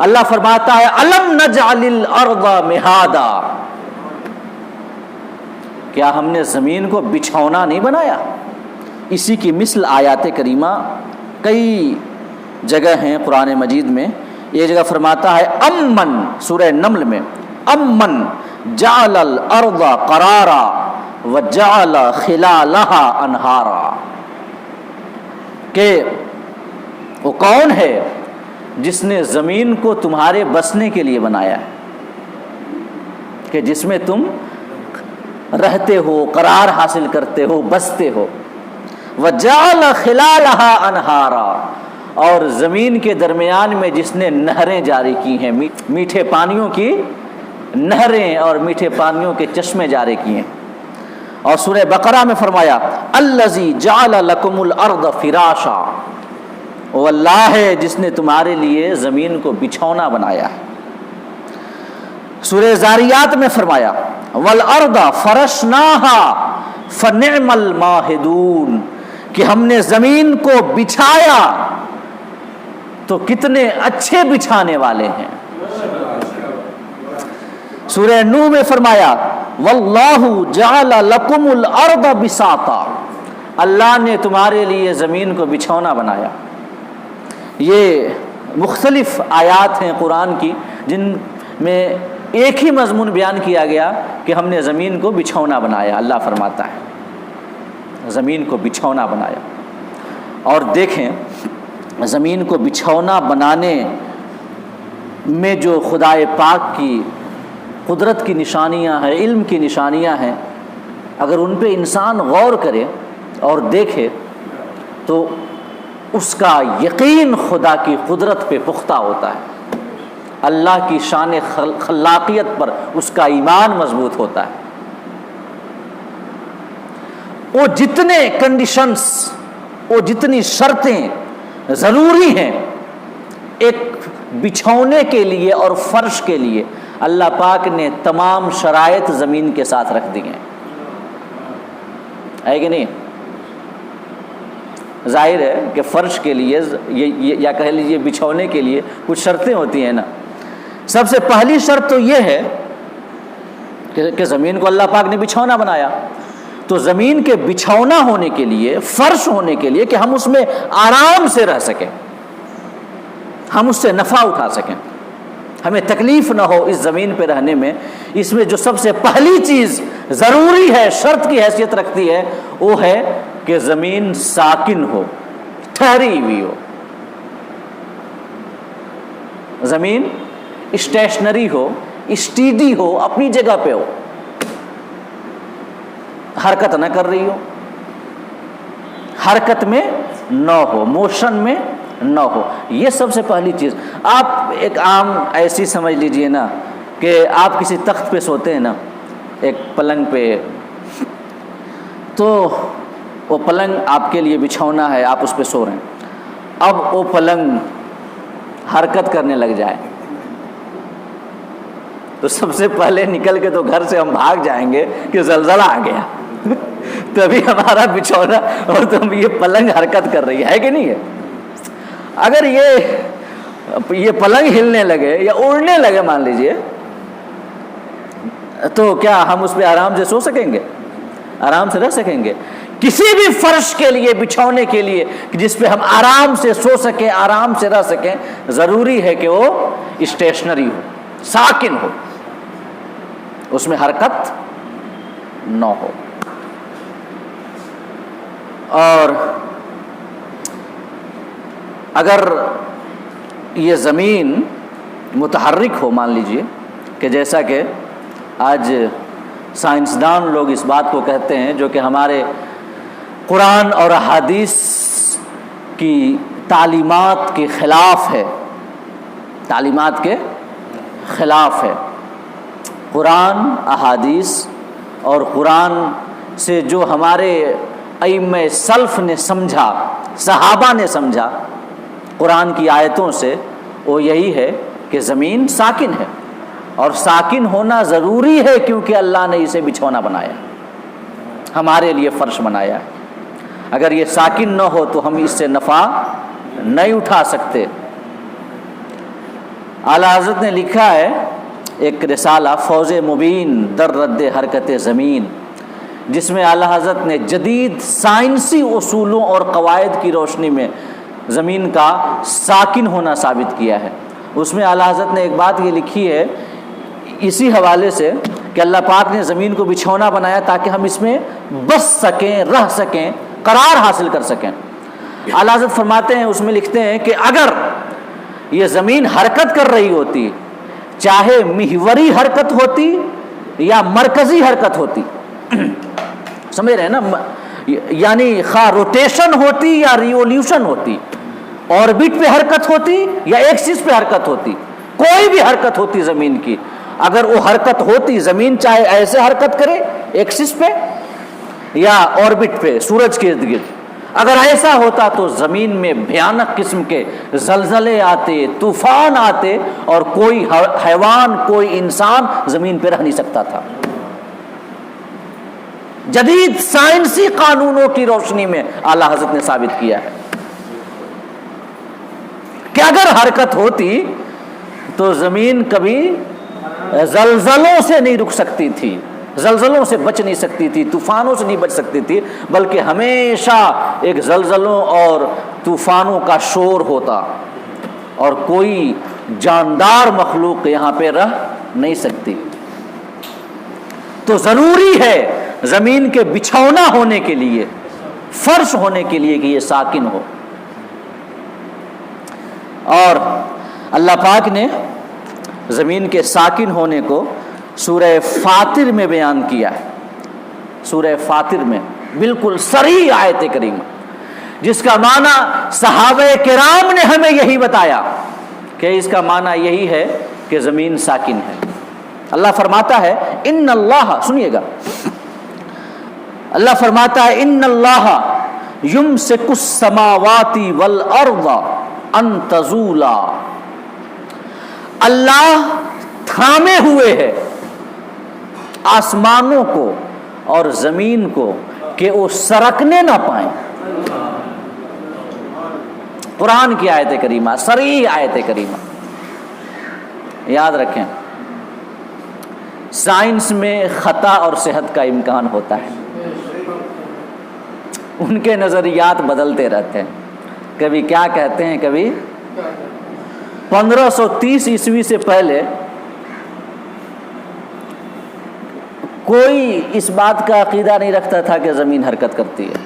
اللہ فرماتا ہے الم نجعل الارض مہادا، کیا ہم نے زمین کو بچھونا نہیں بنایا؟ اسی کی مثل آیات کریمہ کئی جگہ ہیں قرآن مجید میں. ایک جگہ فرماتا ہے امن، سورہ نمل میں، امن جعل الارض قرارا وجعل خلالها انہارا، کہ وہ کون ہے جس نے زمین کو تمہارے بسنے کے لیے بنایا ہے، کہ جس میں تم رہتے ہو، قرار حاصل کرتے ہو، بستے ہو. وجعل خلالها انہارا، اور زمین کے درمیان میں جس نے نہریں جاری کی ہیں، میٹھے پانیوں کی نہریں اور میٹھے پانیوں کے چشمے جاری کیے ہیں. اور سورہ بقرہ میں فرمایا الذی جعل لکم الارض فراشا، وہ اللہ ہے جس نے تمہارے لیے زمین کو بچھونا بنایا ہے. سورہ زاریات میں فرمایا والارض فرشناها فنعم الماہدون، کہ ہم نے زمین کو بچھایا تو کتنے اچھے بچھانے والے ہیں. سورہ نوح میں فرمایا واللہ جعل لکم الارض بساطا، اللہ نے تمہارے لیے زمین کو بچھونا بنایا. یہ مختلف آیات ہیں قرآن کی جن میں ایک ہی مضمون بیان کیا گیا کہ ہم نے زمین کو بچھونا بنایا. اللہ فرماتا ہے زمین کو بچھونا بنایا. اور دیکھیں زمین کو بچھونا بنانے میں جو خدائے پاک کی قدرت کی نشانیاں ہیں، علم کی نشانیاں ہیں، اگر ان پہ انسان غور کرے اور دیکھے تو اس کا یقین خدا کی قدرت پہ پختہ ہوتا ہے، اللہ کی شان خلاقیت پر اس کا ایمان مضبوط ہوتا ہے. وہ جتنے کنڈیشنز، وہ جتنی شرطیں ضروری ہیں ایک بچھونے کے لیے اور فرش کے لیے، اللہ پاک نے تمام شرائط زمین کے ساتھ رکھ دی ہیں، ہے کہ نہیں؟ ظاہر ہے کہ فرش کے لیے یا کہہ لیجیے بچھونے کے لیے کچھ شرطیں ہوتی ہیں نا. سب سے پہلی شرط تو یہ ہے کہ زمین کو اللہ پاک نے بچھونا بنایا، تو زمین کے بچھونا ہونے کے لیے، فرش ہونے کے لیے، کہ ہم اس میں آرام سے رہ سکیں، ہم اس سے نفع اٹھا سکیں، ہمیں تکلیف نہ ہو اس زمین پہ رہنے میں، اس میں جو سب سے پہلی چیز ضروری ہے، شرط کی حیثیت رکھتی ہے، وہ ہے کہ زمین ساکن ہو، ٹھہری ہوئی ہو. زمین اسٹیشنری ہو، اسٹیڈی ہو، اپنی جگہ پہ ہو، حرکت نہ کر رہی ہو، حرکت میں نہ ہو، موشن میں نہ ہو. یہ سب سے پہلی چیز. آپ ایک عام ایسی سمجھ لیجئے نا کہ آپ کسی تخت پہ سوتے ہیں نا، ایک پلنگ پہ، تو وہ پلنگ آپ کے لیے بچھونا ہے، آپ اس پہ سو رہے ہیں. اب وہ پلنگ حرکت کرنے لگ جائے تو سب سے پہلے نکل کے تو گھر سے ہم بھاگ جائیں گے کہ زلزلہ آ گیا تبھی ہمارا بچھونا اور تم یہ پلنگ حرکت کر رہی ہے کہ نہیں ہے. اگر یہ پلنگ ہلنے لگے یا اڑنے لگے مان لیجئے، تو کیا ہم اس پہ آرام سے سو سکیں گے؟ آرام سے رہ سکیں گے؟ کسی بھی فرش کے لیے، بچھونے کے لیے جس پہ ہم آرام سے سو سکیں، آرام سے رہ سکیں، ضروری ہے کہ وہ اسٹیشنری ہو، ساکن ہو، اس میں حرکت نہ ہو. اور اگر یہ زمین متحرک ہو، مان لیجئے کہ جیسا کہ آج سائنسدان لوگ اس بات کو کہتے ہیں، جو کہ ہمارے قرآن اور احادیث کی تعلیمات کے خلاف ہے، تعلیمات کے خلاف ہے. قرآن، احادیث اور قرآن سے جو ہمارے ائمہ سلف نے سمجھا، صحابہ نے سمجھا قرآن کی آیتوں سے، وہ یہی ہے کہ زمین ساکن ہے، اور ساکن ہونا ضروری ہے کیونکہ اللہ نے اسے بچھونا بنایا، ہمارے لیے فرش بنایا ہے. اگر یہ ساکن نہ ہو تو ہم اس سے نفع نہیں اٹھا سکتے. اعلیٰ حضرت نے لکھا ہے ایک رسالہ فوز مبین در رد حرکت زمین، جس میں اعلیٰ حضرت نے جدید سائنسی اصولوں اور قواعد کی روشنی میں زمین کا ساکن ہونا ثابت کیا ہے۔ اس میں اعلیٰ حضرت نے ایک بات یہ لکھی ہے اسی حوالے سے کہ اللہ پاک نے زمین کو بچھونا بنایا تاکہ ہم اس میں بس سکیں، رہ سکیں، قرار حاصل کر سکیں۔ اعلیٰ حضرت فرماتے ہیں، اس میں لکھتے ہیں کہ اگر یہ زمین حرکت کر رہی ہوتی، چاہے محوری حرکت ہوتی یا مرکزی حرکت ہوتی، سمجھ رہے ہیں نا، یعنی خواہ روٹیشن ہوتی یا ریولیوشن ہوتی، آربٹ پہ حرکت ہوتی یا ایکسس پہ حرکت ہوتی، کوئی بھی حرکت ہوتی زمین کی، اگر وہ حرکت ہوتی، زمین چاہے ایسے حرکت کرے ایکسس پہ یا آربٹ پہ سورج کے ارد گرد، اگر ایسا ہوتا تو زمین میں بھیانک قسم کے زلزلے آتے، طوفان آتے، اور کوئی حیوان، کوئی انسان زمین پہ رہ نہیں سکتا تھا۔ جدید سائنسی قانونوں کی روشنی میں اعلیٰ حضرت نے ثابت کیا ہے کہ اگر حرکت ہوتی تو زمین کبھی زلزلوں سے نہیں رک سکتی تھی، زلزلوں سے بچ نہیں سکتی تھی، طوفانوں سے نہیں بچ سکتی تھی، بلکہ ہمیشہ ایک زلزلوں اور طوفانوں کا شور ہوتا اور کوئی جاندار مخلوق یہاں پہ رہ نہیں سکتی۔ تو ضروری ہے زمین کے بچھونا ہونے کے لیے، فرش ہونے کے لیے کہ یہ ساکن ہو۔ اور اللہ پاک نے زمین کے ساکن ہونے کو سورہ فاطر میں بیان کیا ہے، سورہ فاطر میں بالکل صریح آیت کریمہ، جس کا معنی صحابہ کرام نے ہمیں یہی بتایا کہ اس کا معنی یہی ہے کہ زمین ساکن ہے۔ اللہ فرماتا ہے ان اللہ، سنیے گا، اللہ فرماتا ہے ان اللہ یمسک السماوات والارض ان تزولا، اللہ تھامے ہوئے ہے آسمانوں کو اور زمین کو کہ وہ سرکنے نہ پائیں۔ قرآن کی آیت کریمہ، صریح آیت کریمہ، یاد رکھیں۔ سائنس میں خطا اور صحت کا امکان ہوتا ہے، ان کے نظریات بدلتے رہتے ہیں، کبھی کیا کہتے ہیں، کبھی 1530 عیسوی سے پہلے کوئی اس بات کا عقیدہ نہیں رکھتا تھا کہ زمین حرکت کرتی ہے۔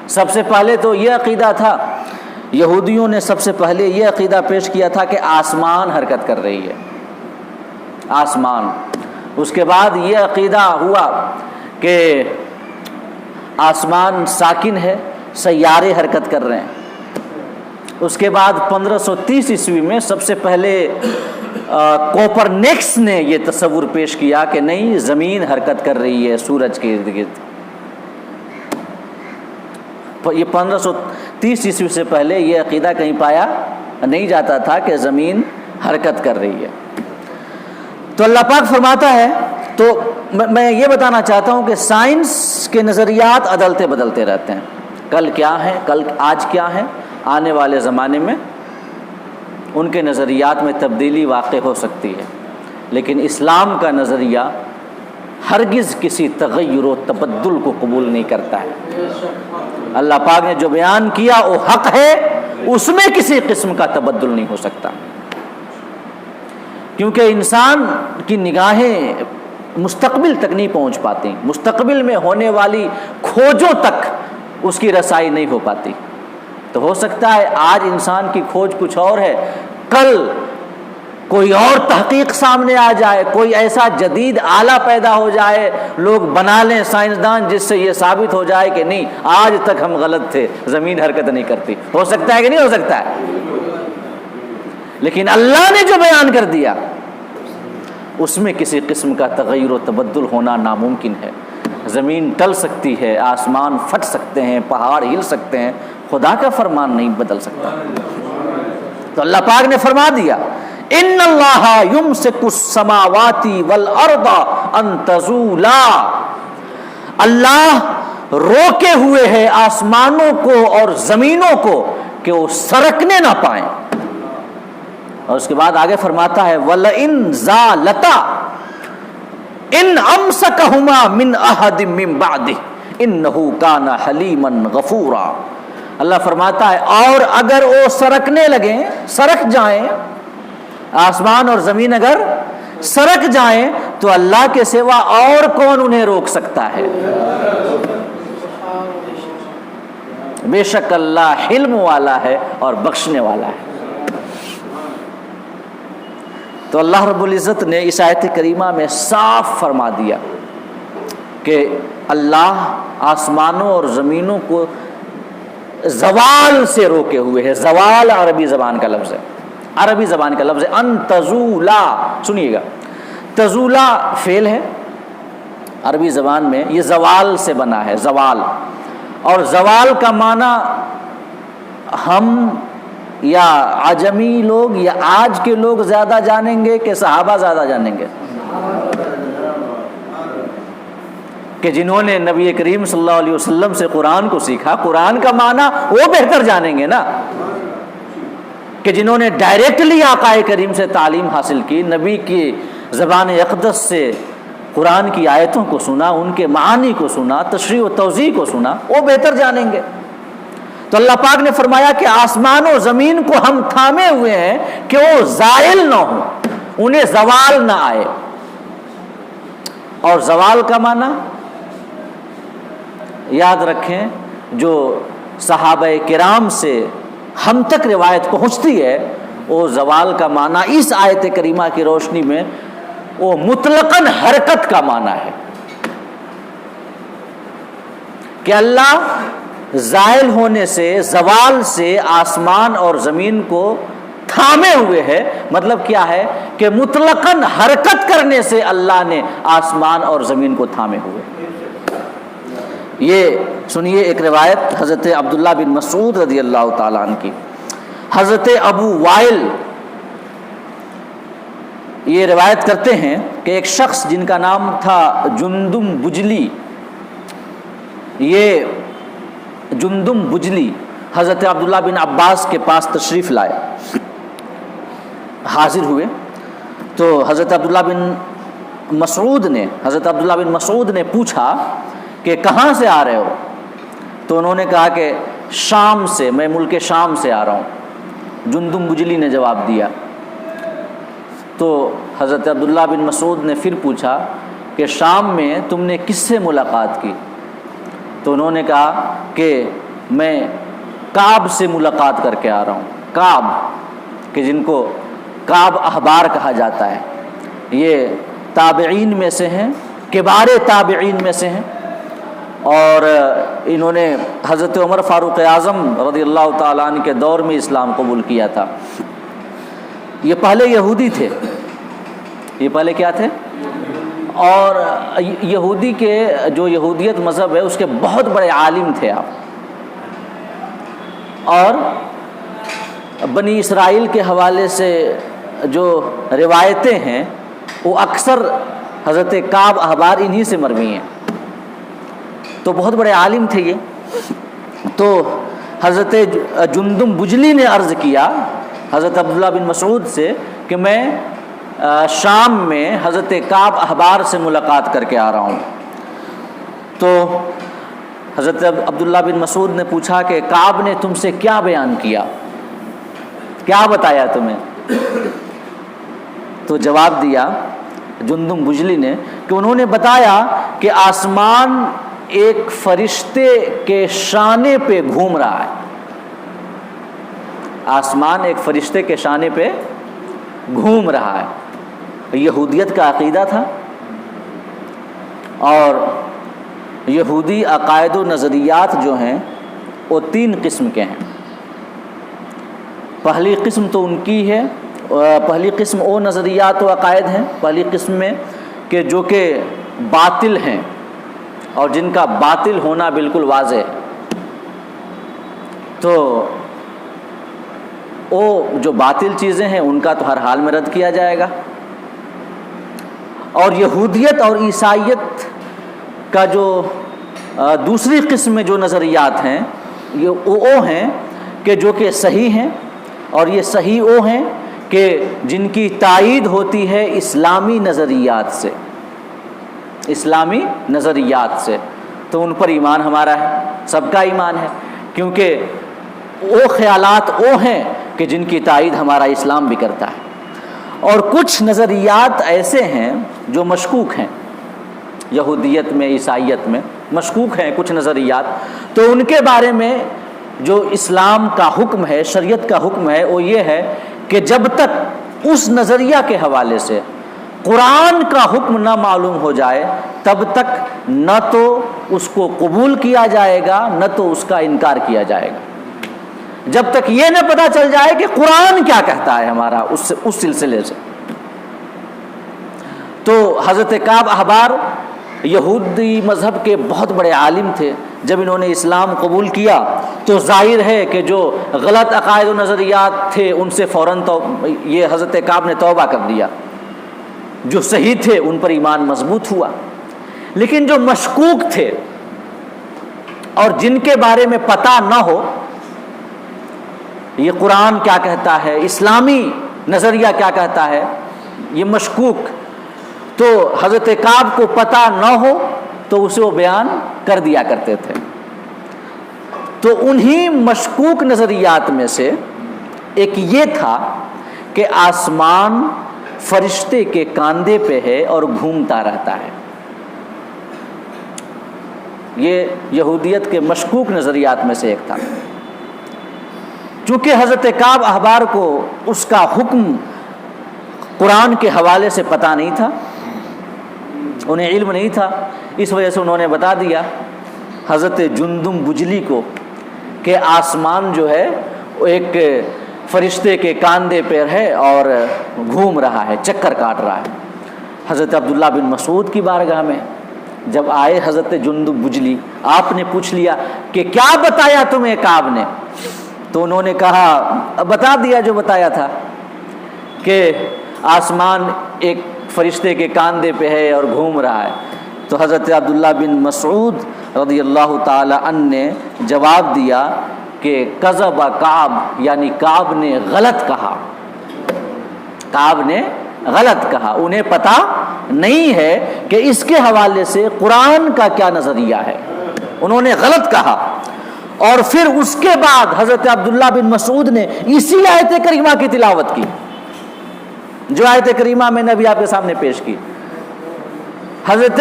سب سے پہلے تو یہ عقیدہ تھا، یہودیوں نے سب سے پہلے یہ عقیدہ پیش کیا تھا کہ آسمان حرکت کر رہی ہے، آسمان۔ اس کے بعد یہ عقیدہ ہوا کہ آسمان ساکن ہے، سیارے حرکت کر رہے ہیں۔ اس کے بعد 1530 عیسوی میں سب سے پہلے کوپرنیکس نے یہ تصور پیش کیا کہ نہیں، زمین حرکت کر رہی ہے سورج کے ارد گرد۔ یہ 1530 عیسوی سے پہلے یہ عقیدہ کہیں پایا نہیں جاتا تھا کہ زمین حرکت کر رہی ہے۔ تو اللہ پاک فرماتا ہے، تو میں یہ بتانا چاہتا ہوں کہ سائنس کے نظریات عدلتے بدلتے رہتے ہیں، کل کیا ہے، کل آج کیا ہے، آنے والے زمانے میں ان کے نظریات میں تبدیلی واقع ہو سکتی ہے، لیکن اسلام کا نظریہ ہرگز کسی تغیر و تبدل کو قبول نہیں کرتا ہے۔ اللہ پاک نے جو بیان کیا وہ حق ہے، اس میں کسی قسم کا تبدل نہیں ہو سکتا، کیونکہ انسان کی نگاہیں مستقبل تک نہیں پہنچ پاتی، مستقبل میں ہونے والی کھوجوں تک اس کی رسائی نہیں ہو پاتی۔ تو ہو سکتا ہے آج انسان کی کھوج کچھ اور ہے، کل کوئی اور تحقیق سامنے آ جائے، کوئی ایسا جدید آلہ پیدا ہو جائے، لوگ بنا لیں سائنسدان، جس سے یہ ثابت ہو جائے کہ نہیں، آج تک ہم غلط تھے، زمین حرکت نہیں کرتی۔ ہو سکتا ہے کہ نہیں ہو سکتا ہے؟ لیکن اللہ نے جو بیان کر دیا اس میں کسی قسم کا تغیر و تبدل ہونا ناممکن ہے۔ زمین ٹل سکتی ہے، آسمان پھٹ سکتے ہیں، پہاڑ ہل سکتے ہیں، خدا کا فرمان نہیں بدل سکتا۔ تو اللہ پاک نے فرما دیا ان اللہ یمسک السماوات والارض ان تزولا، اللہ روکے ہوئے ہے آسمانوں کو اور زمینوں کو کہ وہ سرکنے نہ پائیں۔ اور اس کے بعد آگے فرماتا ہے وَلَئِن زَالَتَا إِنْ أَمْسَكَهُمَا مِنْ أَحَدٍ مِّن بَعْدِهِ إِنَّهُ كَانَ حَلِيمًا غَفُورًا۔ اللہ فرماتا ہے اور اگر وہ سرکنے لگیں، سرک جائیں، آسمان اور زمین اگر سرک جائیں تو اللہ کے سوا اور کون انہیں روک سکتا ہے؟ بے شک اللہ حلم والا ہے اور بخشنے والا ہے۔ تو اللہ رب العزت نے اس آیت کریمہ میں صاف فرما دیا کہ اللہ آسمانوں اور زمینوں کو زوال سے روکے ہوئے ہے۔ زوال عربی زبان کا لفظ ہے، عربی زبان کا لفظ ہے ان تزولا۔ سنیے گا، تزولا فعل ہے عربی زبان میں، یہ زوال سے بنا ہے، زوال۔ اور زوال کا معنی ہم یا عجمی لوگ یا آج کے لوگ زیادہ جانیں گے کہ صحابہ زیادہ جانیں گے؟ کہ جنہوں نے نبی کریم صلی اللہ علیہ وسلم سے قرآن کو سیکھا، قرآن کا معنی وہ بہتر جانیں گے نا، کہ جنہوں نے ڈائریکٹلی آقا کریم سے تعلیم حاصل کی، نبی کی زبان اقدس سے قرآن کی آیتوں کو سنا، ان کے معانی کو سنا، تشریح و توضیح کو سنا، وہ بہتر جانیں گے۔ تو اللہ پاک نے فرمایا کہ آسمان و زمین کو ہم تھامے ہوئے ہیں کہ وہ زائل نہ ہوں، انہیں زوال نہ آئے۔ اور زوال کا معنی یاد رکھیں، جو صحابہ کرام سے ہم تک روایت پہنچتی ہے، وہ زوال کا معنی اس آیت کریمہ کی روشنی میں وہ مطلقاً حرکت کا معنی ہے کہ اللہ زائل ہونے سے، زوال سے آسمان اور زمین کو تھامے ہوئے ہے۔ مطلب کیا ہے کہ مطلقاً حرکت کرنے سے اللہ نے آسمان اور زمین کو تھامے ہوئے۔ یہ سنیے ایک روایت حضرت عبداللہ بن مسعود رضی اللہ تعالیٰ عنہ کی۔ حضرت ابو وائل یہ روایت کرتے ہیں کہ ایک شخص جن کا نام تھا جندم بجلی، یہ جندم بجلی حضرت عبداللہ بن عباس کے پاس تشریف لائے، حاضر ہوئے۔ تو حضرت عبداللہ بن مسعود نے پوچھا کہ کہاں سے آ رہے ہو؟ تو انہوں نے کہا کہ شام سے، میں ملک شام سے آ رہا ہوں۔ جندم بجلی نے جواب دیا۔ تو حضرت عبداللہ بن مسعود نے پھر پوچھا کہ شام میں تم نے کس سے ملاقات کی؟ تو انہوں نے کہا کہ میں کعب سے ملاقات کر کے آ رہا ہوں۔ کعب کہ جن کو کعب احبار کہا جاتا ہے، یہ تابعین میں سے ہیں، کبار تابعین میں سے ہیں، اور انہوں نے حضرت عمر فاروق اعظم رضی اللہ تعالیٰ عنہ کے دور میں اسلام قبول کیا تھا۔ یہ پہلے یہودی تھے، یہ پہلے کیا تھے؟ اور یہودی کے جو یہودیت مذہب ہے اس کے بہت بڑے عالم تھے آپ، اور بنی اسرائیل کے حوالے سے جو روایتیں ہیں وہ اکثر حضرت کعب احبار انہی سے مروی ہیں، تو بہت بڑے عالم تھے یہ۔ تو حضرت جندم بجلی نے عرض کیا حضرت عبداللہ بن مسعود سے کہ میں شام میں حضرت کعب احبار سے ملاقات کر کے آ رہا ہوں۔ تو حضرت عبداللہ بن مسعود نے پوچھا کہ کعب نے تم سے کیا بیان کیا، کیا بتایا تمہیں؟ تو جواب دیا جندم بجلی نے کہ انہوں نے بتایا کہ آسمان ایک فرشتے کے شانے پہ گھوم رہا ہے، آسمان ایک فرشتے کے شانے پہ گھوم رہا ہے۔ یہودیت کا عقیدہ تھا، اور یہودی عقائد و نظریات جو ہیں وہ 3 قسم کے ہیں۔ پہلی قسم تو ان کی ہے، پہلی قسم وہ نظریات و عقائد ہیں پہلی قسم میں کہ جو کہ باطل ہیں اور جن کا باطل ہونا بالکل واضح ہے۔ تو وہ جو باطل چیزیں ہیں ان کا تو ہر حال میں رد کیا جائے گا۔ اور یہودیت اور عیسائیت کا جو دوسری قسم میں جو نظریات ہیں یہ وہ ہیں کہ جو کہ صحیح ہیں، اور یہ صحیح وہ ہیں کہ جن کی تائید ہوتی ہے اسلامی نظریات سے، اسلامی نظریات سے، تو ان پر ایمان ہمارا ہے، سب کا ایمان ہے، کیونکہ وہ خیالات وہ ہیں کہ جن کی تائید ہمارا اسلام بھی کرتا ہے۔ اور کچھ نظریات ایسے ہیں جو مشکوک ہیں، یہودیت میں، عیسائیت میں مشکوک ہیں کچھ نظریات، تو ان کے بارے میں جو اسلام کا حکم ہے، شریعت کا حکم ہے، وہ یہ ہے کہ جب تک اس نظریہ کے حوالے سے قرآن کا حکم نہ معلوم ہو جائے تب تک نہ تو اس کو قبول کیا جائے گا نہ تو اس کا انکار کیا جائے گا، جب تک یہ نہ پتہ چل جائے کہ قرآن کیا کہتا ہے ہمارا اس سلسلے سے۔ تو حضرت کعب احبار یہودی مذہب کے بہت بڑے عالم تھے، جب انہوں نے اسلام قبول کیا تو ظاہر ہے کہ جو غلط عقائد و نظریات تھے ان سے فوراً یہ حضرت کعب نے توبہ کر دیا، جو صحیح تھے ان پر ایمان مضبوط ہوا۔ لیکن جو مشکوک تھے اور جن کے بارے میں پتہ نہ ہو یہ قرآن کیا کہتا ہے، اسلامی نظریہ کیا کہتا ہے، یہ مشکوک، تو حضرت کعب کو پتہ نہ ہو تو اسے وہ بیان کر دیا کرتے تھے۔ تو انہی مشکوک نظریات میں سے ایک یہ تھا کہ آسمان فرشتے کے کاندھے پہ ہے اور گھومتا رہتا ہے۔ یہ یہودیت کے مشکوک نظریات میں سے ایک تھا۔ چونکہ حضرت کعب احبار کو اس کا حکم قرآن کے حوالے سے پتہ نہیں تھا، انہیں علم نہیں تھا، اس وجہ سے انہوں نے بتا دیا حضرت جندم بجلی کو کہ آسمان جو ہے وہ ایک فرشتے کے کاندھے پہ ہے اور گھوم رہا ہے، چکر کاٹ رہا ہے۔ حضرت عبداللہ بن مسعود کی بارگاہ میں جب آئے حضرت جندب بجلی، آپ نے پوچھ لیا کہ کیا بتایا تمہیں کعب نے؟ تو انہوں نے کہا، بتا دیا جو بتایا تھا کہ آسمان ایک فرشتے کے کاندھے پہ ہے اور گھوم رہا ہے۔ تو حضرت عبداللہ بن مسعود رضی اللہ تعالی عنہ نے جواب دیا کہ کذب کعب، یعنی کعب نے غلط کہا، کعب نے غلط کہا، انہیں پتہ نہیں ہے کہ اس کے حوالے سے قرآن کا کیا نظریہ ہے، انہوں نے غلط کہا۔ اور پھر اس کے بعد حضرت عبداللہ بن مسعود نے اسی آیت کریمہ کی تلاوت کی جو آیت کریمہ میں نے ابھی آپ کے سامنے پیش کی۔ حضرت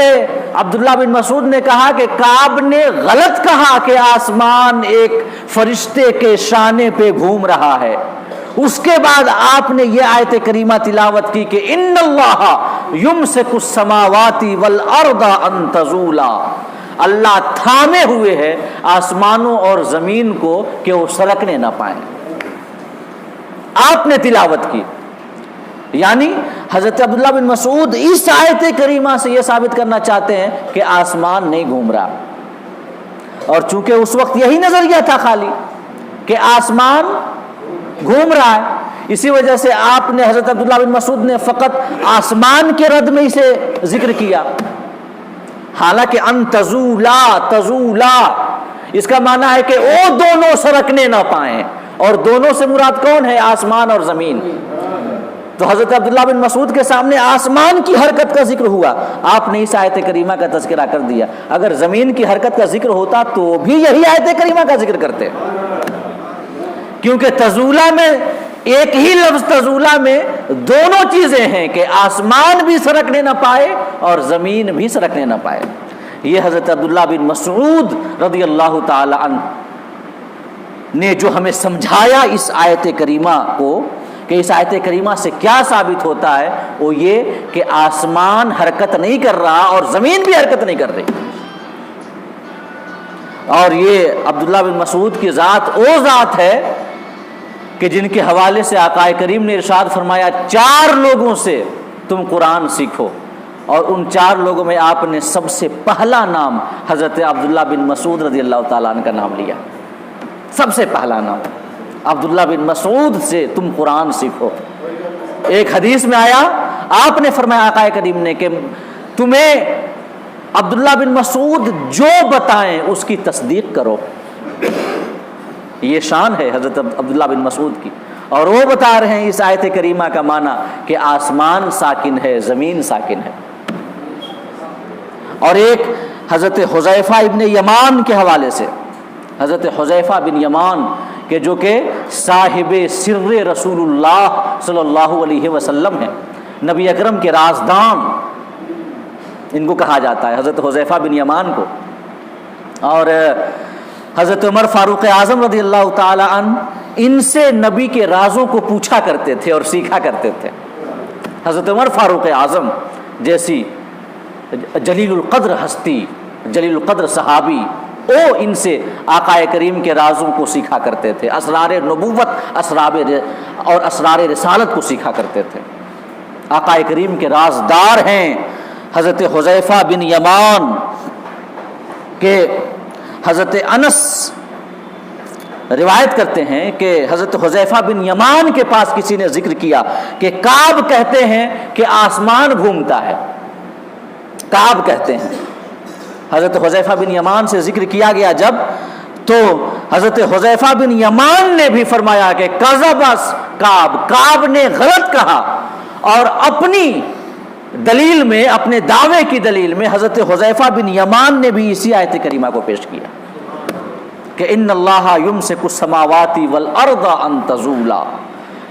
عبداللہ بن مسعود نے کہا کہ کعب نے غلط کہا کہ آسمان ایک فرشتے کے شانے پہ گھوم رہا ہے۔ اس کے بعد آپ نے یہ آیت کریمہ تلاوت کی کہ ان اللہ یمسک السماوات والارض ان تزولا، اللہ تھامے ہوئے ہے آسمانوں اور زمین کو کہ وہ سرکنے نہ پائیں۔ آپ نے تلاوت کی، یعنی حضرت عبداللہ بن مسعود اس آیت کریمہ سے یہ ثابت کرنا چاہتے ہیں کہ آسمان نہیں گھوم رہا، اور چونکہ اس وقت یہی نظریہ تھا خالی کہ آسمان گھوم رہا ہے، اسی وجہ سے آپ نے حضرت عبداللہ بن مسعود نے فقط آسمان کے رد میں اسے ذکر کیا، حالانکہ ان تزولا، تزولا اس کا معنی ہے کہ وہ دونوں سرکنے نہ پائیں، اور دونوں سے مراد کون ہے؟ آسمان اور زمین۔ تو حضرت عبداللہ بن مسعود کے سامنے آسمان کی حرکت کا ذکر ہوا، آپ نے اس آیت کریمہ کا تذکرہ کر دیا۔ اگر زمین کی حرکت کا ذکر ہوتا تو بھی یہی آیت کریمہ کا ذکر کرتے، کیونکہ تزولا میں ایک ہی لفظ تزولا میں دونوں چیزیں ہیں کہ آسمان بھی سرکنے نہ پائے اور زمین بھی سرکنے نہ پائے۔ یہ حضرت عبداللہ بن مسعود رضی اللہ تعالی عنہ نے جو ہمیں سمجھایا اس آیت کریمہ کو کہ اس آیت کریمہ سے کیا ثابت ہوتا ہے، وہ یہ کہ آسمان حرکت نہیں کر رہا اور زمین بھی حرکت نہیں کر رہی۔ اور یہ عبداللہ بن مسعود کی ذات وہ ذات ہے کہ جن کے حوالے سے آقا کریم نے ارشاد فرمایا 4 لوگوں سے تم قرآن سیکھو، اور ان 4 لوگوں میں آپ نے سب سے پہلا نام حضرت عبداللہ بن مسعود رضی اللہ تعالیٰ عنہ کا نام لیا، سب سے پہلا نام عبداللہ بن مسعود سے تم قرآن سیکھو۔ ایک حدیث میں آیا، آپ نے فرمایا آقا کریم نے کہ تمہیں عبداللہ بن مسعود جو بتائیں اس کی تصدیق کرو۔ یہ شان ہے حضرت عبداللہ بن مسعود کی، اور وہ بتا رہے ہیں اس آیت کریمہ کا معنی کہ آسمان ساکن ہے، زمین ساکن ہے۔ اور ایک حضرت حذیفہ ابن یمان کے حوالے سے، حضرت حذیفہ بن یمان کہ جو کہ صاحب سر رسول اللہ صلی اللہ علیہ وسلم ہیں، نبی اکرم کے رازدان ان کو کہا جاتا ہے، حضرت حذیفہ بن یمان کو۔ اور حضرت عمر فاروق اعظم رضی اللہ تعالی عنہ ان سے نبی کے رازوں کو پوچھا کرتے تھے اور سیکھا کرتے تھے۔ حضرت عمر فاروق اعظم جیسی جلیل القدر ہستی، جلیل القدر صحابی، وہ ان سے آقا کریم کے رازوں کو سیکھا کرتے تھے، اسرار نبوت اور اسرار رسالت کو سیکھا کرتے تھے۔ آقا کریم کے رازدار ہیں حضرت حذیفہ بن یمان کہ حضرت انس روایت کرتے ہیں کہ حضرت حذیفہ بن یمان کے پاس کسی نے ذکر کیا کہ کعب کہتے ہیں کہ آسمان گھومتا ہے، کعب کہتے ہیں۔ حضرت حذیفہ بن یمان سے ذکر کیا گیا جب، تو حضرت حذیفہ بن یمان نے بھی فرمایا کہ کذبس کعب نے غلط کہا، اور اپنی دلیل میں، اپنے دعوے کی دلیل میں حضرت حذیفہ بن یمان نے بھی اسی آیت کریمہ کو پیش کیا کہ ان اللہ یمسک السماوات والارض ان تزولا،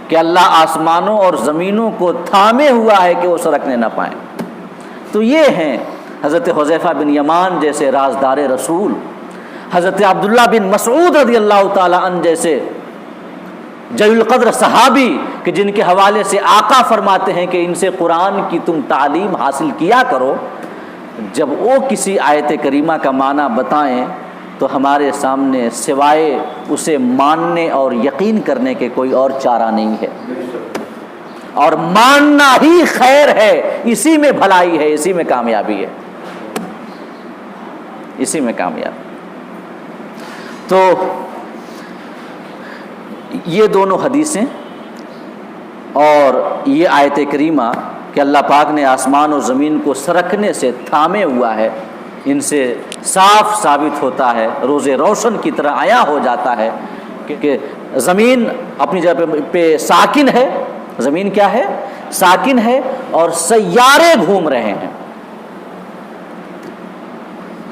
کہ اللہ آسمانوں اور زمینوں کو تھامے ہوا ہے کہ وہ سرکنے نہ پائیں۔ تو یہ ہیں حضرت حذیفہ بن یمان جیسے رازدار رسول، حضرت عبداللہ بن مسعود رضی اللہ تعالی عنہ جیسے جلیل القدر صحابی کہ جن کے حوالے سے آقا فرماتے ہیں کہ ان سے قرآن کی تم تعلیم حاصل کیا کرو۔ جب وہ کسی آیت کریمہ کا معنی بتائیں تو ہمارے سامنے سوائے اسے ماننے اور یقین کرنے کے کوئی اور چارہ نہیں ہے، اور ماننا ہی خیر ہے، اسی میں بھلائی ہے، اسی میں کامیابی ہے، اسی میں کامیابی۔ تو یہ دونوں حدیثیں اور یہ آیت کریمہ کہ اللہ پاک نے آسمان اور زمین کو سرکنے سے تھامے ہوا ہے، ان سے صاف ثابت ہوتا ہے، روز روشن کی طرح عیاں ہو جاتا ہے کہ زمین اپنی جگہ پہ ساکن ہے، زمین کیا ہے؟ ساکن ہے، اور سیارے گھوم رہے ہیں،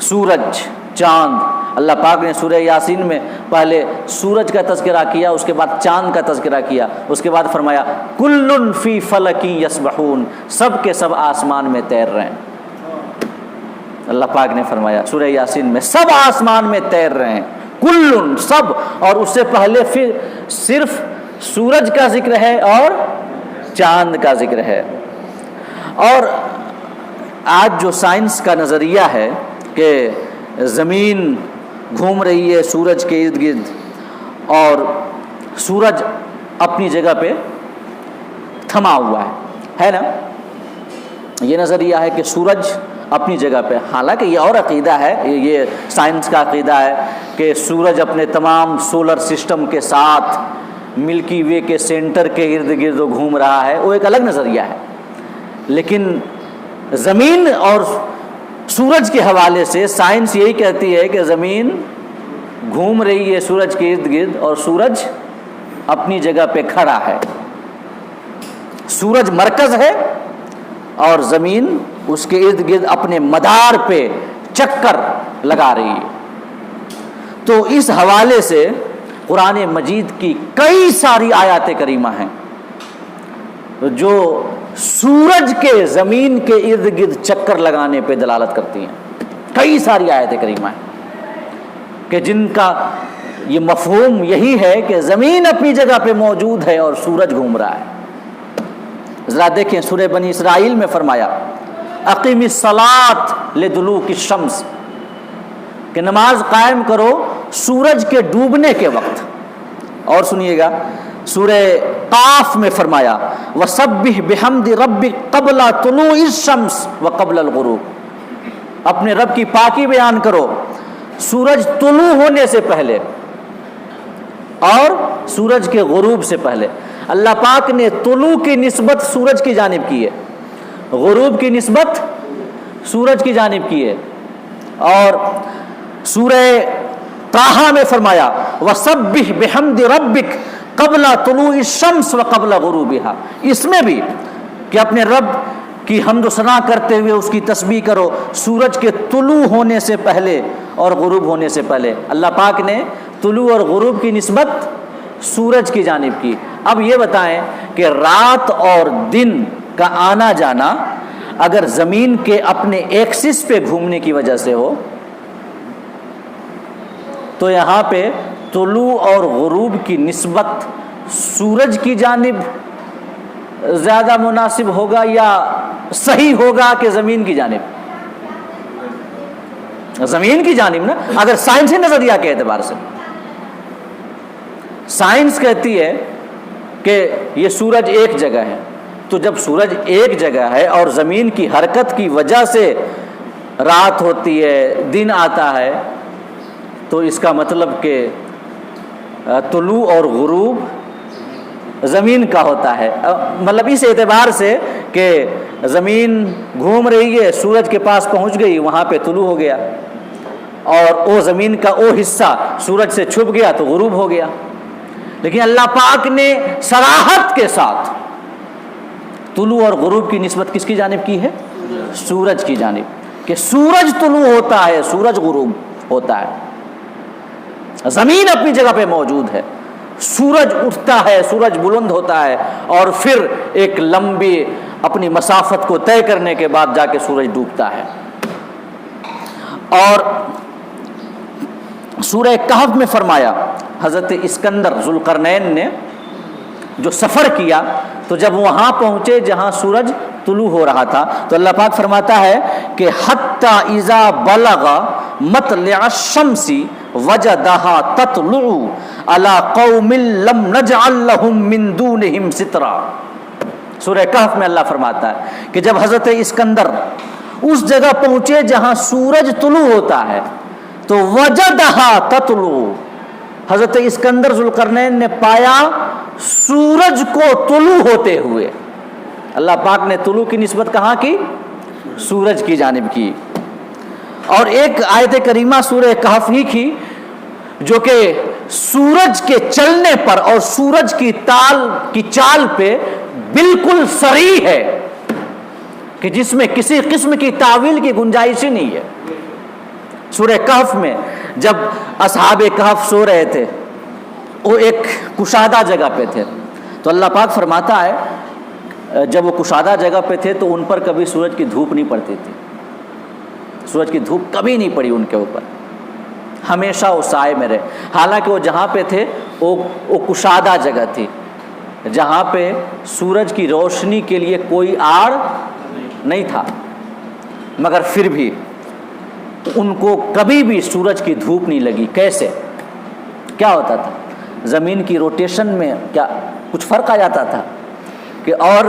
سورج، چاند۔ اللہ پاک نے سورہ یاسین میں پہلے سورج کا تذکرہ کیا، اس کے بعد چاند کا تذکرہ کیا، اس کے بعد فرمایا کل فی فلک یسبحون، سب کے سب آسمان میں تیر رہے ہیں۔ اللہ پاک نے فرمایا سورہ یاسین میں سب آسمان میں تیر رہے ہیں، کل، سب، اور اس سے پہلے پھر صرف سورج کا ذکر ہے اور چاند کا ذکر ہے۔ اور آج جو سائنس کا نظریہ ہے کہ زمین گھوم رہی ہے سورج کے ارد گرد اور سورج اپنی جگہ پہ تھما ہوا ہے نا، یہ نظریہ ہے کہ سورج اپنی جگہ پہ، حالانکہ یہ اور عقیدہ ہے، یہ سائنس کا عقیدہ ہے کہ سورج اپنے تمام سولر سسٹم کے ساتھ ملکی وے کے سینٹر کے ارد گرد گھوم رہا ہے، وہ ایک الگ نظریہ ہے۔ لیکن زمین اور سورج کے حوالے سے سائنس یہی کہتی ہے کہ زمین گھوم رہی ہے سورج کے ارد گرد اور سورج اپنی جگہ پہ کھڑا ہے، سورج مرکز ہے اور زمین اس کے ارد گرد اپنے مدار پہ چکر لگا رہی ہے۔ تو اس حوالے سے قرآن مجید کی کئی ساری آیات کریمہ ہیں جو سورج کے زمین کے ارد گرد چکر لگانے پہ دلالت کرتی ہیں، کئی ساری آیات کریمہ ہیں کہ جن کا یہ مفہوم یہی ہے کہ زمین اپنی جگہ پہ موجود ہے اور سورج گھوم رہا ہے۔ ذرا دیکھیں سورہ بنی اسرائیل میں فرمایا اقیم الصلاۃ لدلوک الشمس، کہ نماز قائم کرو سورج کے ڈوبنے کے وقت۔ اور سنیے گا سورہ قاف میں فرمایا وَسَبِّحْ بِحَمْدِ رَبِّكَ قَبْلَ طُلُوعِ الشَّمْسِ وَقَبْلَ الْغُرُوبِ، اپنے رب کی پاکی بیان کرو سورج طلوع ہونے سے پہلے اور سورج کے غروب سے پہلے۔ اللہ پاک نے طلوع کی نسبت سورج کی جانب کی ہے، غروب کی نسبت سورج کی جانب کی ہے۔ اور سورہ طٰہٰ میں فرمایا وَسَبِّحْ بِحَمْدِ رَبِّكَ قبل طلوع الشمس و قبل غروبها، اس میں بھی کہ اپنے رب کی حمد و ثنا کرتے ہوئے اس کی تسبیح کرو سورج کے طلوع ہونے سے پہلے اور غروب ہونے سے پہلے۔ اللہ پاک نے طلوع اور غروب کی نسبت سورج کی جانب کی۔ اب یہ بتائیں کہ رات اور دن کا آنا جانا اگر زمین کے اپنے ایکسس پہ گھومنے کی وجہ سے ہو تو یہاں پہ طلوع اور غروب کی نسبت سورج کی جانب زیادہ مناسب ہوگا یا صحیح ہوگا کہ زمین کی جانب؟ زمین کی جانب نا، اگر سائنسی نظریہ کے اعتبار سے۔ سائنس کہتی ہے کہ یہ سورج ایک جگہ ہے، تو جب سورج ایک جگہ ہے اور زمین کی حرکت کی وجہ سے رات ہوتی ہے، دن آتا ہے، تو اس کا مطلب کہ طلوع اور غروب زمین کا ہوتا ہے، مطلب اس اعتبار سے کہ زمین گھوم رہی ہے، سورج کے پاس پہنچ گئی، وہاں پہ طلوع ہو گیا، اور وہ زمین کا وہ حصہ سورج سے چھپ گیا تو غروب ہو گیا۔ لیکن اللہ پاک نے صراحت کے ساتھ طلوع اور غروب کی نسبت کس کی جانب کی ہے؟ سورج کی جانب، کہ سورج طلوع ہوتا ہے، سورج غروب ہوتا ہے، زمین اپنی جگہ پہ موجود ہے، سورج اٹھتا ہے، سورج بلند ہوتا ہے، اور پھر ایک لمبی اپنی مسافت کو طے کرنے کے بعد جا کے سورج ڈوبتا ہے۔ اور سورہ کہف میں فرمایا حضرت اسکندر ذوالقرنین نے جو سفر کیا تو جب وہاں پہنچے جہاں سورج طلوع ہو رہا تھا تو اللہ پاک فرماتا ہے کہ حتی اذا بلغ مطلع الشمس وجدها تطلع على قوم لم نجعل لهم من دونهم سترا۔ سورہ کہف میں اللہ فرماتا ہے کہ جب حضرت اسکندر اس جگہ پہنچے جہاں سورج طلوع ہوتا ہے تو وجدها تطلع، حضرت اسکندر ذوالقرنین نے پایا سورج کو طلوع ہوتے ہوئے۔ اللہ پاک نے طلوع کی نسبت کہاں کی؟ سورج کی جانب کی۔ اور ایک آیت کریمہ سورہ کہف ہی کی جو کہ سورج کے چلنے پر اور سورج کی چال پہ بالکل صریح ہے، کہ جس میں کسی قسم کی تعویل کی گنجائش ہی نہیں ہے۔ سورہ کہف میں جب اصحاب کہف سو رہے تھے، وہ ایک کشادہ جگہ پہ تھے، تو اللہ پاک فرماتا ہے جب وہ کشادہ جگہ پہ تھے تو ان پر کبھی سورج کی دھوپ نہیں پڑتی تھی، سورج کی دھوپ کبھی نہیں پڑی ان کے اوپر، ہمیشہ وہ سائے میں رہے۔ حالانکہ وہ جہاں پہ تھے وہ کشادہ جگہ تھی جہاں پہ سورج کی روشنی کے لیے کوئی آڑ نہیں تھا، مگر پھر بھی ان کو کبھی بھی سورج کی دھوپ نہیں لگی۔ کیسے؟ کیا ہوتا تھا؟ زمین کی روٹیشن میں کیا کچھ فرق آ جاتا تھا کہ اور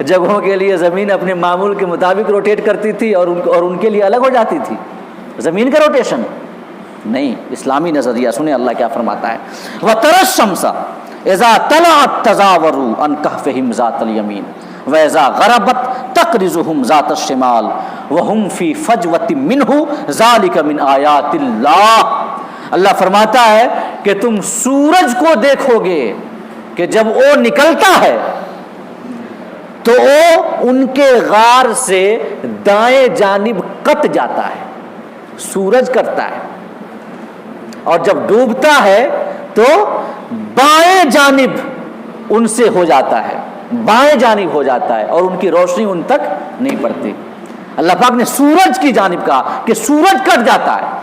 جگہوں کے لیے زمین اپنے معمول کے مطابق روٹیٹ کرتی تھی اور ان کے لیے الگ ہو جاتی تھی؟ زمین کا روٹیشن نہیں، اسلامی نظریہ سنیں اللہ کیا فرماتا ہے، وَتَرَى الشَّمْسَ اِذَا طَلَعَتْ تَزَاوَرُ عَنْ كَهْفِهِمْ ذَاتَ الْيَمِينِ وَإِذَا غَرَبَتْ تَقْرِضُهُمْ ذَاتَ الشِّمَالِ وَهُمْ فِي فَجْوَةٍ مِّنْهُ ذَلِكَ مِنْ آيَاتِ اللَّهِ۔ اللہ فرماتا ہے کہ تم سورج کو دیکھو گے کہ جب وہ نکلتا ہے تو وہ ان کے غار سے دائیں جانب کٹ جاتا ہے، سورج کٹتا ہے، اور جب ڈوبتا ہے تو بائیں جانب ان سے ہو جاتا ہے، بائیں جانب ہو جاتا ہے، اور ان کی روشنی ان تک نہیں پڑتی۔ اللہ پاک نے سورج کی جانب کہا کہ سورج کٹ جاتا ہے۔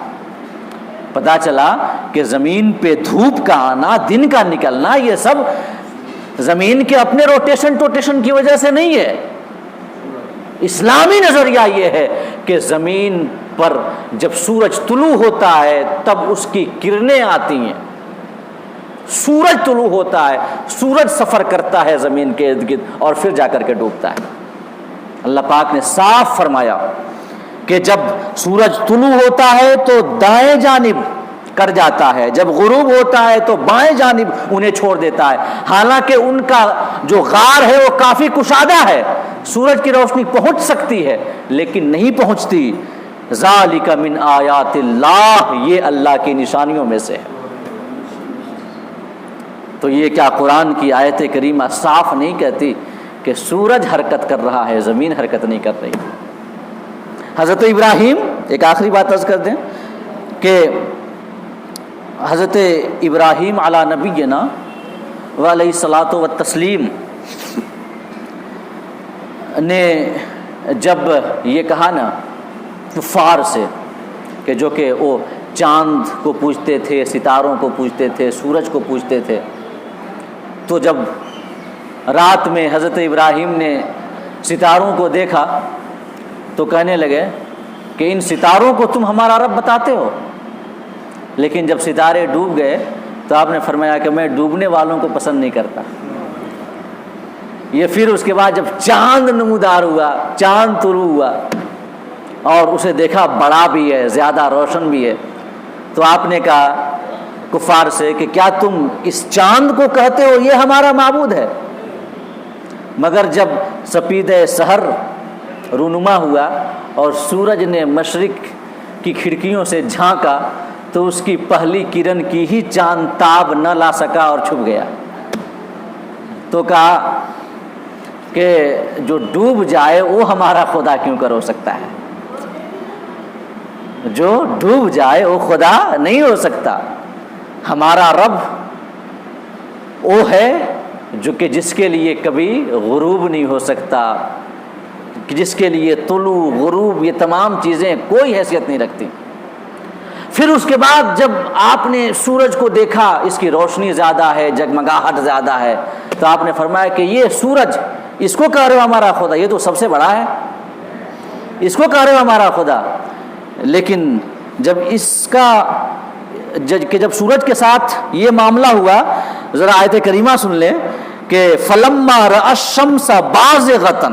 پتا چلا کہ زمین پہ دھوپ کا آنا، دن کا نکلنا، یہ سب زمین کے اپنے روٹیشن کی وجہ سے نہیں ہے۔ اسلامی نظریہ یہ ہے کہ زمین پر جب سورج طلوع ہوتا ہے تب اس کی کرنیں آتی ہیں، سورج طلوع ہوتا ہے، سورج سفر کرتا ہے زمین کے ارد گرد اور پھر جا کر کے ڈوبتا ہے۔ اللہ پاک نے صاف فرمایا کہ جب سورج طلوع ہوتا ہے تو دائیں جانب کر جاتا ہے، جب غروب ہوتا ہے تو بائیں جانب انہیں چھوڑ دیتا ہے، حالانکہ ان کا جو غار ہے وہ کافی کشادہ ہے، سورج کی روشنی پہنچ سکتی ہے لیکن نہیں پہنچتی۔ ذالک من آیات اللہ، یہ اللہ کی نشانیوں میں سے ہے۔ تو یہ کیا قرآن کی آیت کریمہ صاف نہیں کہتی کہ سورج حرکت کر رہا ہے، زمین حرکت نہیں کر رہی؟ حضرت ابراہیم، ایک آخری بات عرض کر دیں کہ حضرت ابراہیم علی نبینا وعلیہ الصلاۃ والتسلیم نے جب یہ کہا نا کفار سے کہ جو کہ وہ چاند کو پوجتے تھے، ستاروں کو پوجتے تھے، سورج کو پوجتے تھے، تو جب رات میں حضرت ابراہیم نے ستاروں کو دیکھا تو کہنے لگے کہ ان ستاروں کو تم ہمارا رب بتاتے ہو، لیکن جب ستارے ڈوب گئے تو آپ نے فرمایا کہ میں ڈوبنے والوں کو پسند نہیں کرتا۔ یہ پھر اس کے بعد جب چاند نمودار ہوا، چاند طلوع ہوا اور اسے دیکھا بڑا بھی ہے، زیادہ روشن بھی ہے، تو آپ نے کہا کفار سے کہ کیا تم اس چاند کو کہتے ہو یہ ہمارا معبود ہے؟ مگر جب سپید سحر رونما ہوا اور سورج نے مشرق کی کھڑکیوں سے جھانکا تو اس کی پہلی کرن کی ہی چاند تاب نہ لا سکا اور چھپ گیا۔ تو کہا کہ جو ڈوب جائے وہ ہمارا خدا کیوں کر ہو سکتا ہے؟ جو ڈوب جائے وہ خدا نہیں ہو سکتا۔ ہمارا رب وہ ہے جو کہ جس کے لیے کبھی غروب نہیں ہو سکتا، جس کے لیے طلوع غروب یہ تمام چیزیں کوئی حیثیت نہیں رکھتی۔ پھر اس کے بعد جب آپ نے سورج کو دیکھا، اس کی روشنی زیادہ ہے، جگمگاہٹ زیادہ ہے، تو آپ نے فرمایا کہ یہ سورج، اس کو کہہ رہے ہو ہمارا خدا؟ یہ تو سب سے بڑا ہے، اس کو کہہ رہے ہو ہمارا خدا؟ لیکن جب اس کا جب سورج کے ساتھ یہ معاملہ ہوا، ذرا آیت کریمہ سن لیں کہ فلما رأى الشمس بازغۃ،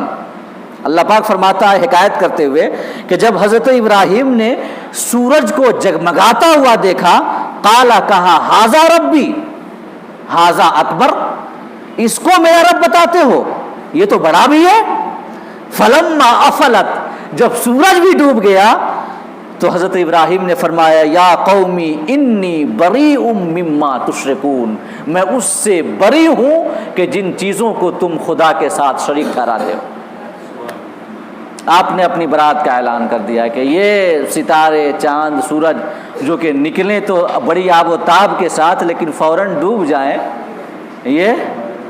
اللہ پاک فرماتا ہے حکایت کرتے ہوئے کہ جب حضرت ابراہیم نے سورج کو جگمگاتا ہوا دیکھا، قال، کہا، ھذا ربی ھذا اکبر، اس کو میرا رب بتاتے ہو، یہ تو بڑا بھی ہے۔ فلما افلت، جب سورج بھی ڈوب گیا تو حضرت ابراہیم نے فرمایا یا قومی انی بریء مما تشرکون، میں اس سے بری ہوں کہ جن چیزوں کو تم خدا کے ساتھ شریک ٹھہراتے ہو۔ آپ نے اپنی برات کا اعلان کر دیا کہ یہ ستارے، چاند، سورج جو کہ نکلیں تو بڑی آب و تاب کے ساتھ لیکن فوراً ڈوب جائیں، یہ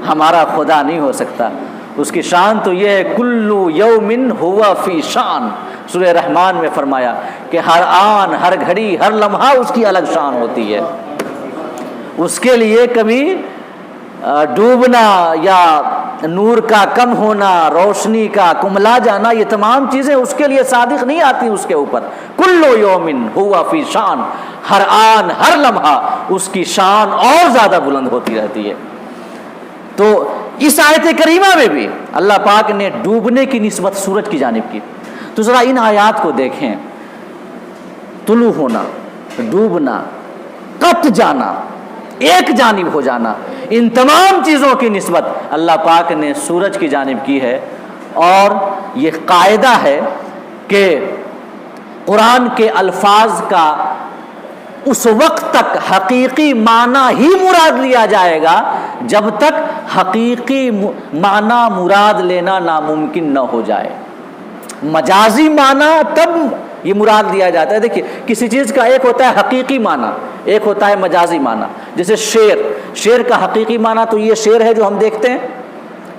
ہمارا خدا نہیں ہو سکتا۔ اس کی شان تو یہ ہے کل یوم ہوا فی شان، سورہ رحمان میں فرمایا کہ ہر آن، ہر گھڑی، ہر لمحہ اس کی الگ شان ہوتی ہے۔ اس کے لیے کبھی ڈوبنا یا نور کا کم ہونا، روشنی کا کملا جانا، یہ تمام چیزیں اس کے لیے صادق نہیں آتی اس کے اوپر۔ کل یوم ہوا فی شان، ہر آن، ہر لمحہ اس کی شان اور زیادہ بلند ہوتی رہتی ہے۔ تو اس آیت کریمہ میں بھی اللہ پاک نے ڈوبنے کی نسبت سورج کی جانب کی۔ تو ذرا ان آیات کو دیکھیں، طلوع ہونا، ڈوبنا، کٹ جانا، ایک جانب ہو جانا، ان تمام چیزوں کی نسبت اللہ پاک نے سورج کی جانب کی ہے۔ اور یہ قاعدہ ہے کہ قرآن کے الفاظ کا اس وقت تک حقیقی معنی ہی مراد لیا جائے گا جب تک حقیقی معنی مراد لینا ناممکن نہ ہو جائے۔ مجازی معنی تب یہ مراد لیا جاتا ہے۔ دیکھیے کسی چیز کا ایک ہوتا ہے حقیقی معنی، ایک ہوتا ہے مجازی معنی۔ جیسے شیر کا حقیقی معنی تو یہ شیر ہے جو ہم دیکھتے ہیں،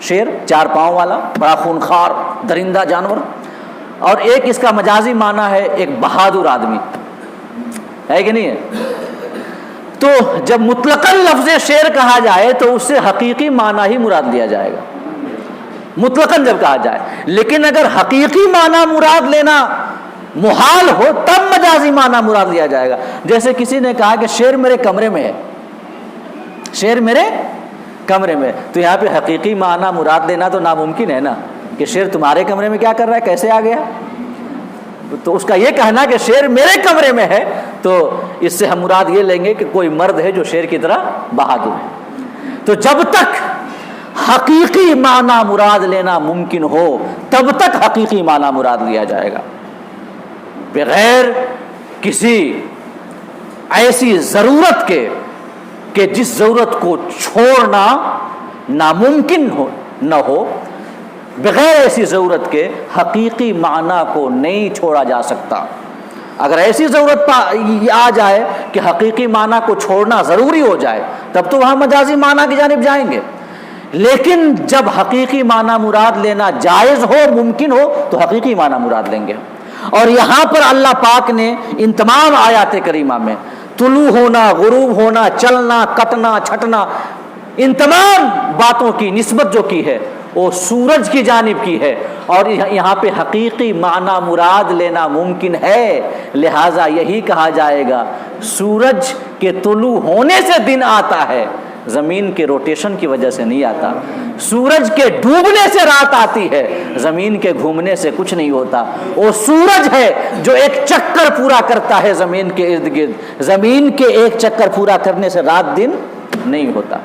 شیر 4 پاؤں والا بڑا خونخوار درندہ جانور، اور ایک اس کا مجازی معنی ہے ایک بہادر آدمی، ہے کہ نہیں ہے؟ تو جب مطلقاً لفظ شیر کہا جائے تو اس سے حقیقی معنی ہی مراد لیا جائے گا، مطلقاً جب کہا جائے۔ لیکن اگر حقیقی معنی مراد لینا محال ہو تب مجازی معنی مراد لیا جائے گا۔ جیسے کسی نے کہا کہ شیر میرے کمرے میں ہے، شیر میرے کمرے میں، تو یہاں پہ حقیقی معنی مراد لینا تو ناممکن ہے نا، کہ شیر تمہارے کمرے میں کیا کر رہا ہے، کیسے آ گیا؟ تو اس کا یہ کہنا کہ شیر میرے کمرے میں ہے تو اس سے ہم مراد یہ لیں گے کہ کوئی مرد ہے جو شیر کی طرح بہادر ہے۔ تو جب تک حقیقی معنی مراد لینا ممکن ہو تب تک حقیقی معنی مراد لیا جائے گا، بغیر کسی ایسی ضرورت کے کہ جس ضرورت کو چھوڑنا ناممکن نہ ہو، بغیر ایسی ضرورت کے حقیقی معنی کو نہیں چھوڑا جا سکتا۔ اگر ایسی ضرورت آ جائے کہ حقیقی معنی کو چھوڑنا ضروری ہو جائے تب تو وہاں مجازی معنی کی جانب جائیں گے، لیکن جب حقیقی معنی مراد لینا جائز ہو، ممکن ہو، تو حقیقی معنی مراد لیں گے۔ اور یہاں پر اللہ پاک نے ان تمام آیات کریمہ میں طلوع ہونا، غروب ہونا، چلنا، کٹنا، چھٹنا، ان تمام باتوں کی نسبت جو کی ہے وہ سورج کی جانب کی ہے، اور یہاں پہ حقیقی معنی مراد لینا ممکن ہے، لہٰذا یہی کہا جائے گا سورج کے طلوع ہونے سے دن آتا ہے، زمین کے روٹیشن کی وجہ سے نہیں آتا۔ سورج کے ڈوبنے سے رات آتی ہے، زمین کے گھومنے سے کچھ نہیں ہوتا۔ وہ سورج ہے جو ایک چکر پورا کرتا ہے زمین کے ارد گرد، زمین کے ایک چکر پورا کرنے سے رات دن نہیں ہوتا۔